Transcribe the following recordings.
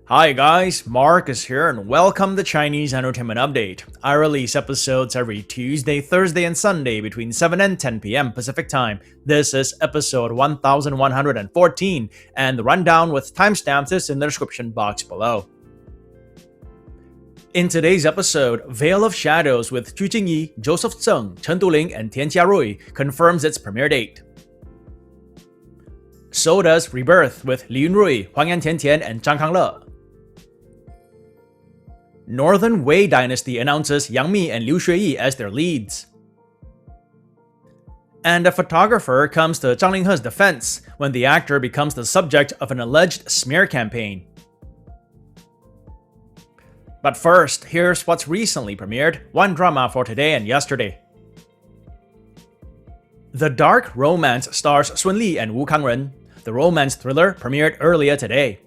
Hi guys, Marcus here and welcome to Chinese Entertainment Update. I release episodes every Tuesday, Thursday, and Sunday between 7 and 10 p.m. Pacific Time. This is episode 1114 and the rundown with timestamps is in the description box below. In today's episode, Veil of Shadows with Xueyi, Joseph Zhang, Chen Duling, and Tian Jiarui confirms its premiere date. So does Rebirth with Li Yunrui, Huang Yantian, and Zhang Kangle. Northern Wei Dynasty announces Yang Mi and Liu Xueyi as their leads. And a photographer comes to Zhang Linghe's defense when the actor becomes the subject of an alleged smear campaign. But first, here's what's recently premiered, one drama for today and yesterday. The dark romance stars Sun Li and Wu Kangren. The romance thriller premiered earlier today.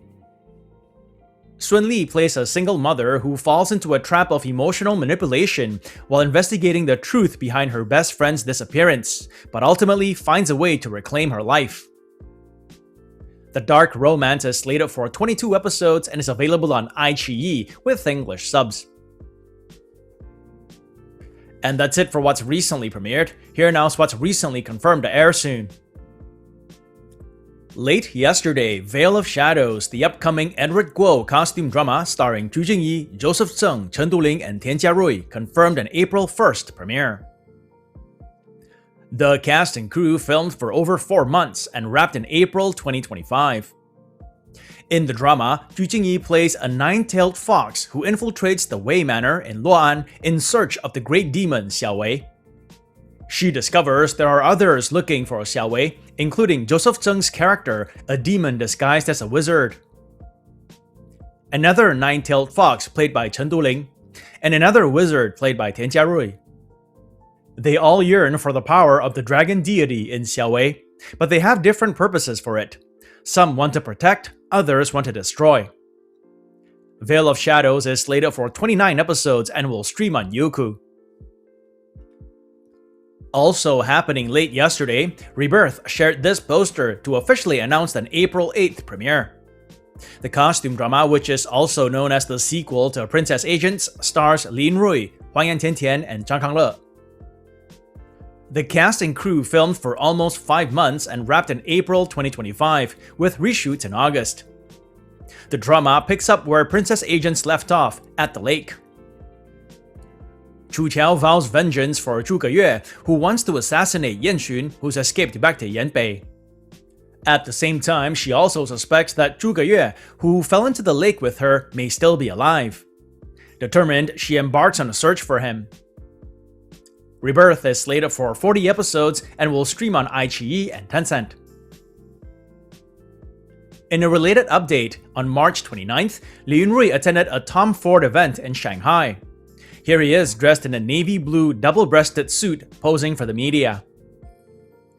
Sun Li plays a single mother who falls into a trap of emotional manipulation while investigating the truth behind her best friend's disappearance, but ultimately finds a way to reclaim her life. The dark romance is slated for 22 episodes and is available on iQIYI with English subs. And that's it for what's recently premiered. Here now is what's recently confirmed to air soon. Late yesterday, Veil of Shadows, the upcoming Edward Guo costume drama starring Xueyi, Joseph Zhang, Chen Duling, and Tian Jiarui, confirmed an April 1st premiere. The cast and crew filmed for over 4 months and wrapped in April 2025. In the drama, Xueyi plays a nine-tailed fox who infiltrates the Wei Manor in Luo'an in search of the great demon Xueyi. She discovers there are others looking for Xueyi, including Joseph Zhang's character, a demon disguised as a wizard. Another nine-tailed fox played by Chen Duling, and another wizard played by Tian Jiarui. They all yearn for the power of the dragon deity in Xueyi, but they have different purposes for it. Some want to protect, others want to destroy. Veil of Shadows is slated for 29 episodes and will stream on Youku. Also happening late yesterday, Rebirth shared this poster to officially announce an April 8th premiere. The costume drama, which is also known as the sequel to Princess Agents, stars Li Yunrui, Huang Yantian, and Zhang Kangle. The cast and crew filmed for almost 5 months and wrapped in April 2025, with reshoots in August. The drama picks up where Princess Agents left off, at the lake. Chu Qiao vows vengeance for Zhuge Yue, who wants to assassinate Yan Xun, who's escaped back to Yanbei. At the same time, she also suspects that Zhuge Yue, who fell into the lake with her, may still be alive. Determined, she embarks on a search for him. Rebirth is slated for 40 episodes and will stream on iQIYI and Tencent. In a related update, on March 29th, Li Yunrui attended a Tom Ford event in Shanghai. Here he is dressed in a navy blue double-breasted suit posing for the media.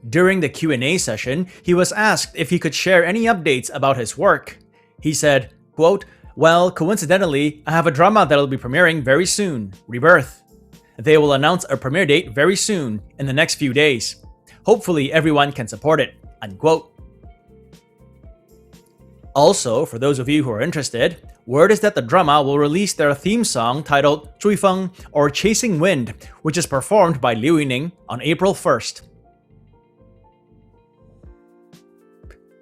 During the Q&A session, he was asked if he could share any updates about his work. He said, quote, "Well, coincidentally, I have a drama that'll be premiering very soon, Rebirth. They will announce a premiere date very soon, in the next few days. Hopefully everyone can support it," unquote. Also, for those of you who are interested, word is that the drama will release their theme song titled Zhui Feng or Chasing Wind, which is performed by Liu Yining on April 1st.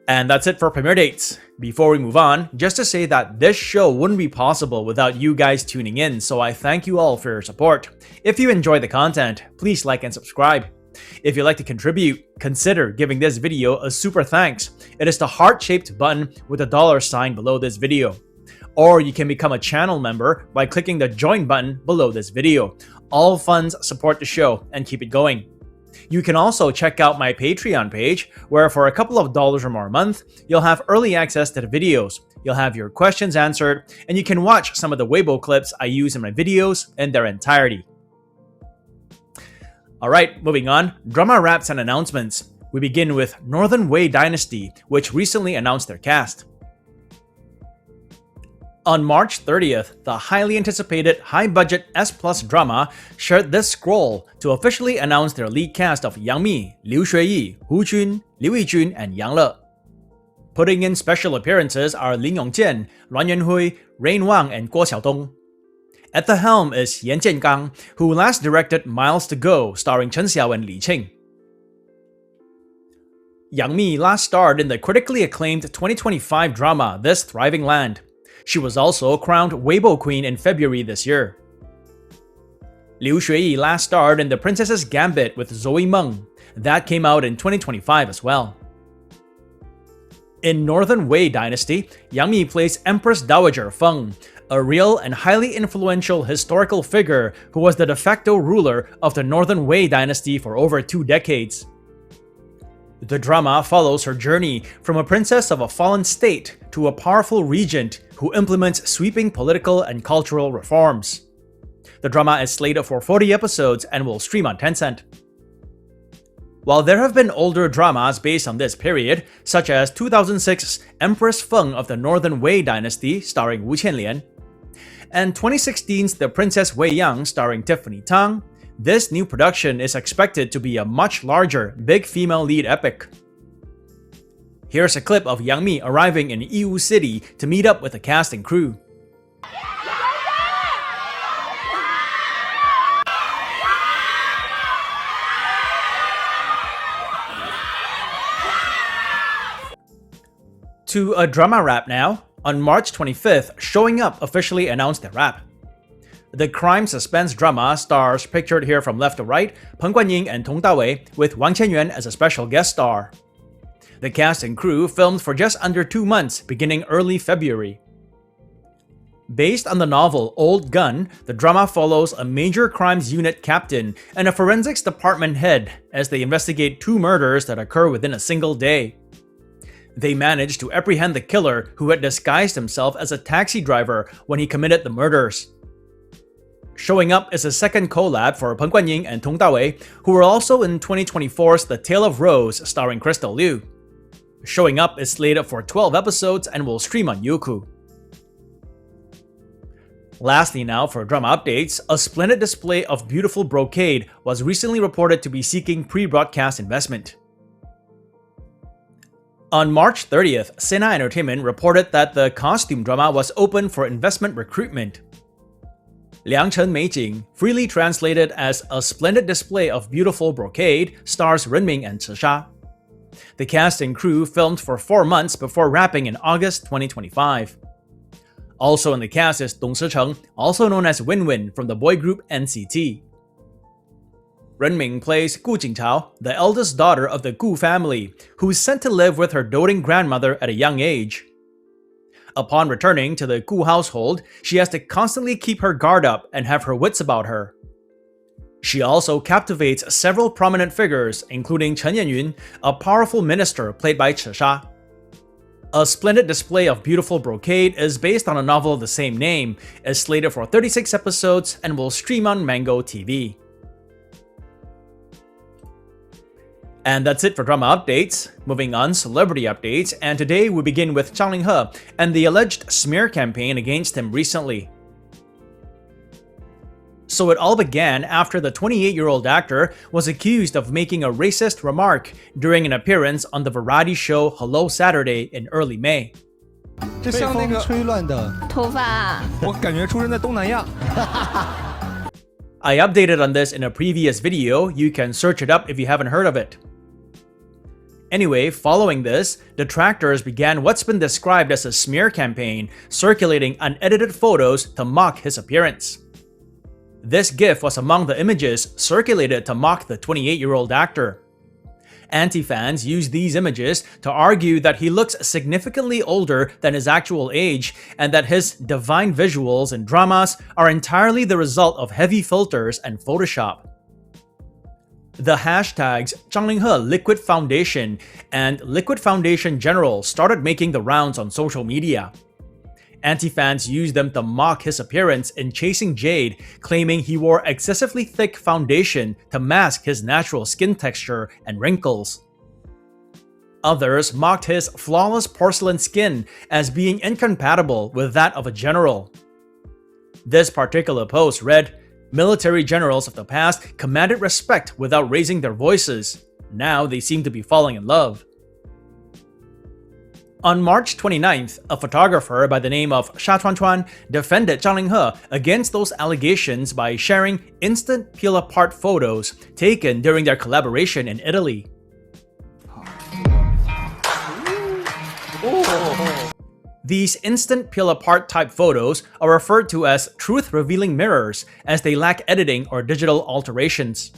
And that's it for premiere dates. Before we move on, just to say that this show wouldn't be possible without you guys tuning in, so I thank you all for your support. If you enjoy the content, please like and subscribe. If you'd like to contribute, consider giving this video a super thanks. It is the heart-shaped button with a $sign below this video. Or you can become a channel member by clicking the join button below this video. All funds support the show and keep it going. You can also check out my Patreon page, where for a couple of dollars or more a month, you'll have early access to the videos, you'll have your questions answered, and you can watch some of the Weibo clips I use in my videos in their entirety. Alright, moving on, drama wraps and announcements. We begin with Northern Wei Dynasty, which recently announced their cast. On March 30th, the highly anticipated high-budget S+ drama shared this scroll to officially announce their lead cast of Yang Mi, Liu Xueyi, Hu Jun, Liu Yijun, and Yang Le. Putting in special appearances are Lin Yongjian, Ruan Yuanhui, Rain Wang, and Guo Xiaodong. At the helm is Yan Jiangang, who last directed Miles to Go, starring Chen Xiao and Li Qing. Yang Mi last starred in the critically acclaimed 2025 drama This Thriving Land. She was also crowned Weibo Queen in February this year. Liu Xueyi last starred in The Princess's Gambit with Zoe Meng. That came out in 2025 as well. In Northern Wei Dynasty, Yang Mi plays Empress Dowager Feng, a real and highly influential historical figure who was the de facto ruler of the Northern Wei Dynasty for over 2 decades. The drama follows her journey from a princess of a fallen state to a powerful regent who implements sweeping political and cultural reforms. The drama is slated for 40 episodes and will stream on Tencent. While there have been older dramas based on this period, such as 2006's Empress Feng of the Northern Wei Dynasty starring Wu Qianlian, and 2016's The Princess Wei Yang starring Tiffany Tang, this new production is expected to be a much larger, big female lead epic. Here's a clip of Yang Mi arriving in Yiwu City to meet up with the cast and crew. To a drama wrap now. On March 25th, Showing Up officially announced their wrap. The crime suspense drama stars, pictured here from left to right, Peng Guanying and Tong Dawei, with Wang Qianyuan as a special guest star. The cast and crew filmed for just under 2 months, beginning early February. Based on the novel Old Gun, the drama follows a major crimes unit captain and a forensics department head as they investigate 2 murders that occur within a single day. They managed to apprehend the killer who had disguised himself as a taxi driver when he committed the murders. Showing Up is a second collab for Peng Guanying and Tong Dawei, who were also in 2024's The Tale of Rose starring Crystal Liu. Showing Up is slated for 12 episodes and will stream on Youku. Lastly now for drama updates, a splendid display of beautiful Brocade was recently reported to be seeking pre-broadcast investment. On March 30th, Sena Entertainment reported that the costume drama was open for investment recruitment. Liang Chen Meijing, freely translated as A Splendid Display of Beautiful Brocade, stars Renming and Chisha. The cast and crew filmed for 4 months before wrapping in August 2025. Also in the cast is Dong Sicheng, also known as Win-Win from the boy group NCT. Renming plays Gu Jingchao, the eldest daughter of the Gu family, who is sent to live with her doting grandmother at a young age. Upon returning to the Gu household, she has to constantly keep her guard up and have her wits about her. She also captivates several prominent figures, including Chen Yanyun, a powerful minister played by Chisha. A Splendid Display of Beautiful Brocade is based on a novel of the same name, is slated for 36 episodes, and will stream on Mango TV. And that's it for drama updates. Moving on, celebrity updates, and today we begin with Zhang Linghe and the alleged smear campaign against him recently. So it all began after the 28-year-old actor was accused of making a racist remark during an appearance on the variety show Hello Saturday in early May. 这像那个吹乱的头发，我感觉出生在东南亚。 I updated on this in a previous video, you can search it up if you haven't heard of it. Anyway, following this, detractors began what's been described as a smear campaign, circulating unedited photos to mock his appearance. This GIF was among the images circulated to mock the 28-year-old actor. Anti-fans used these images to argue that he looks significantly older than his actual age and that his divine visuals and dramas are entirely the result of heavy filters and Photoshop. The hashtags Zhang Linghe Liquid Foundation and Liquid Foundation General started making the rounds on social media. Anti-fans used them to mock his appearance in Chasing Jade, claiming he wore excessively thick foundation to mask his natural skin texture and wrinkles. Others mocked his flawless porcelain skin as being incompatible with that of a general. This particular post read, "Military generals of the past commanded respect without raising their voices. Now they seem to be falling in love." On March 29th, a photographer by the name of Sha Chuan defended Zhang Linghe against those allegations by sharing instant peel-apart photos taken during their collaboration in Italy. These instant peel-apart type photos are referred to as truth-revealing mirrors, as they lack editing or digital alterations.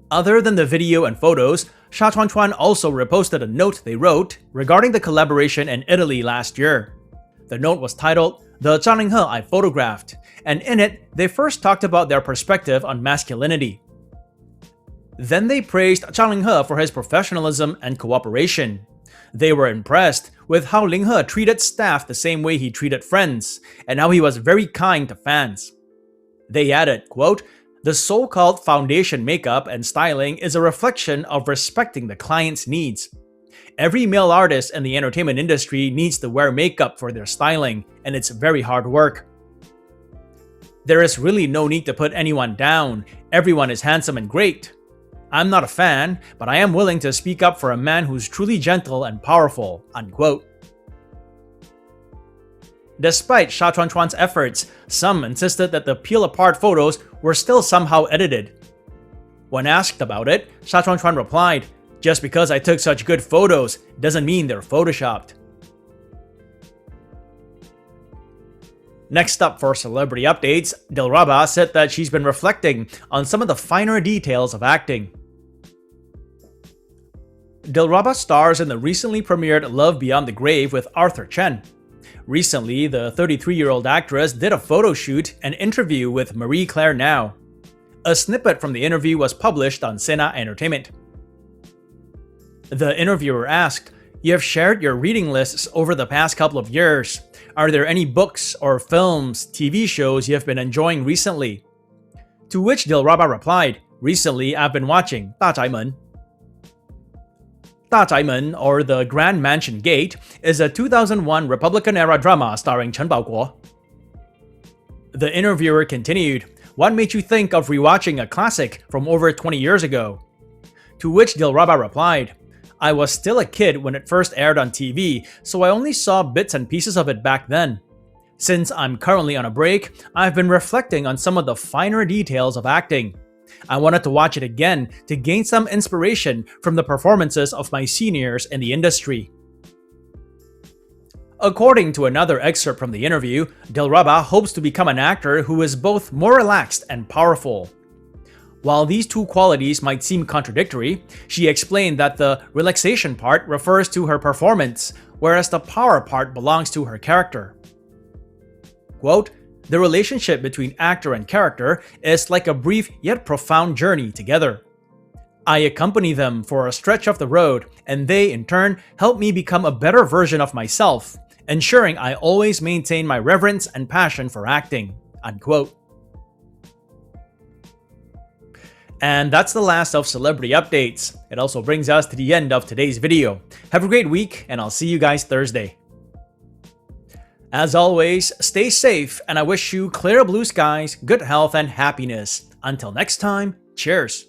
Other than the video and photos, Sha Chuan also reposted a note they wrote regarding the collaboration in Italy last year. The note was titled, "The Zhang Linghe I Photographed," and in it, they first talked about their perspective on masculinity. Then they praised Zhang Linghe for his professionalism and cooperation. They were impressed with how Linghe treated staff the same way he treated friends, and how he was very kind to fans. They added, quote, "The so-called foundation makeup and styling is a reflection of respecting the client's needs. Every male artist in the entertainment industry needs to wear makeup for their styling, and it's very hard work. There is really no need to put anyone down. Everyone is handsome and great. I'm not a fan, but I am willing to speak up for a man who's truly gentle and powerful," unquote. Despite Sha Chuan's efforts, some insisted that the peel-apart photos were still somehow edited. When asked about it, Sha Chuan replied, "Just because I took such good photos doesn't mean they're photoshopped." Next up for celebrity updates, Dilraba said that she's been reflecting on some of the finer details of acting. Dilraba stars in the recently premiered Love Beyond the Grave with Arthur Chen. Recently, the 33-year-old actress did a photo shoot and interview with Marie Claire Now. A snippet from the interview was published on Sena Entertainment. The interviewer asked, "You have shared your reading lists over the past couple of years. Are there any books or films, TV shows you have been enjoying recently?" To which Dilraba replied, "Recently, I've been watching 大宅门." 大宅门, or The Grand Mansion Gate, is a 2001 Republican-era drama starring Chen Baoguo. The interviewer continued, "What made you think of rewatching a classic from over 20 years ago?" To which Dilraba replied, "I was still a kid when it first aired on TV, so I only saw bits and pieces of it back then. Since I'm currently on a break, I've been reflecting on some of the finer details of acting. I wanted to watch it again to gain some inspiration from the performances of my seniors in the industry." According to another excerpt from the interview, Dilraba hopes to become an actor who is both more relaxed and powerful. While these two qualities might seem contradictory, she explained that the relaxation part refers to her performance, whereas the power part belongs to her character. Quote, "The relationship between actor and character is like a brief yet profound journey together. I accompany them for a stretch of the road, and they, in turn, help me become a better version of myself, ensuring I always maintain my reverence and passion for acting," unquote. And that's the last of celebrity updates. It also brings us to the end of today's video. Have a great week, and I'll see you guys Thursday. As always, stay safe, and I wish you clear blue skies, good health, and happiness. Until next time, cheers!